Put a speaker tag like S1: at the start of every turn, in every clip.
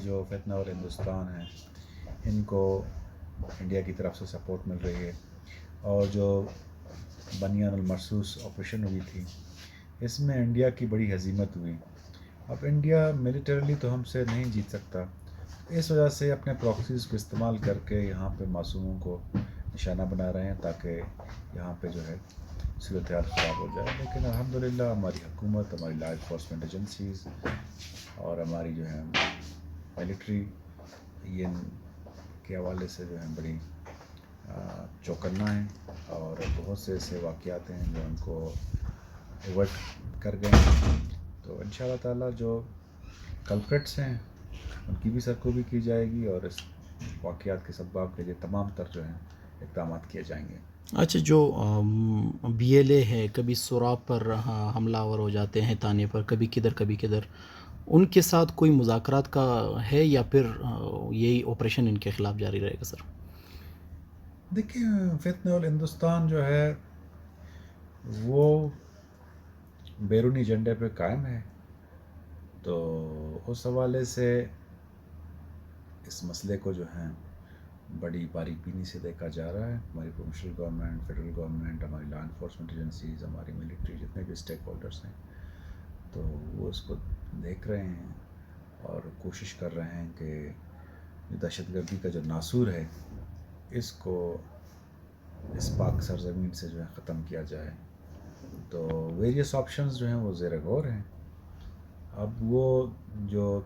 S1: جو فتنہ اور ہندوستان ہیں ان کو انڈیا کی طرف سے سپورٹ مل رہی ہے، اور جو بنیان المرصوص آپریشن ہوئی تھی اس میں انڈیا کی بڑی ہزیمت ہوئی۔ اب انڈیا ملیٹرلی تو ہم سے نہیں جیت سکتا، اس وجہ سے اپنے پراکسیز کو استعمال کر کے یہاں پہ معصوموں کو نشانہ بنا رہے ہیں تاکہ یہاں پہ جو ہے صورتحال خراب ہو جائے۔ لیکن الحمدللہ ہماری حکومت، ہماری لا انفورسمنٹ ایجنسیز اور ہماری جو ہے ملٹری یہ کے حوالے سے جو ہے بڑی چوکنا ہیں، اور بہت سے ایسے واقعات ہیں جو ان کو ایورٹ کر گئے ہیں۔ تو ان شاء اللہ تعالیٰ جو کلپریٹس ہیں ان کی بھی سرکوبی کی جائے گی، اور اس واقعات کے اسباب کے لیے تمام تر جو ہیں اقدامات کیے جائیں گے۔
S2: اچھا، جو بی ایل اے ہے کبھی سراب پر حملہ آور ہو جاتے ہیں تانے پر، کبھی کدھر، ان کے ساتھ کوئی مذاکرات کا ہے یا پھر یہی آپریشن ان کے خلاف جاری رہے گا سر؟
S1: دیکھیں، فتنہ الہندوستان جو ہے وہ بیرونی ایجنڈے پہ قائم ہے، تو اس حوالے سے اس مسئلے کو جو ہے بڑی باریک بینی سے دیکھا جا رہا ہے۔ ہماری پروونشل گورنمنٹ، فیڈرل گورنمنٹ، ہماری لا انفورسمنٹ ایجنسیز، ہماری ملٹری، جتنے بھی اسٹیک ہولڈرس ہیں تو وہ اس کو دیکھ رہے ہیں اور کوشش کر رہے ہیں کہ دہشت گردی کا جو ناسور ہے اس کو اس پاک سرزمین سے جو ہے ختم کیا جائے۔ تو ویریس آپشنز جو ہیں وہ زیر غور ہیں۔ اب وہ جو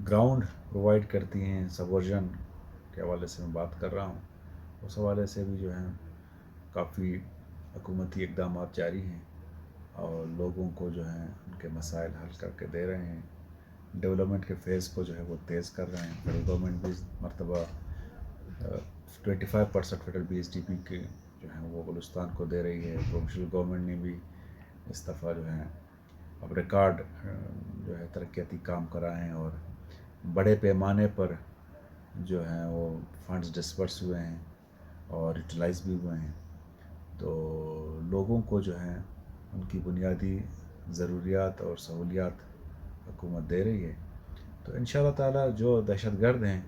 S1: گراؤنڈ پرووائڈ کرتی ہیں سبورجن کے حوالے سے میں بات کر رہا ہوں، اس حوالے سے بھی جو ہے کافی حکومتی اقدامات جاری ہیں، اور لوگوں کو جو ہے ان کے مسائل حل کر کے دے رہے ہیں۔ ڈیولپمنٹ کے فیز کو جو ہے وہ تیز کر رہے ہیں۔ فیڈرل گورنمنٹ بھی مرتبہ 25% federal B S D P کے جو ہیں وہ بلوچستان کو دے رہی ہے۔ پروونشل گورنمنٹ نے بھی اس دفعہ جو ہے اب ریکارڈ جو ہے ترقیاتی کام کرائے ہیں، اور بڑے پیمانے پر جو ہیں وہ فنڈز ڈسپرس ہوئے ہیں اور یوٹیلائز بھی ہوئے ہیں۔ تو لوگوں کو جو ہے ان کی بنیادی ضروریات اور سہولیات حکومت دے رہی ہے۔ تو ان شاء اللہ تعالیٰ جو دہشت گرد ہیں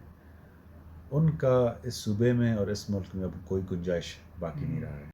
S1: ان کا اس صوبے میں اور اس ملک میں اب کوئی گنجائش باقی نہیں رہا ہے۔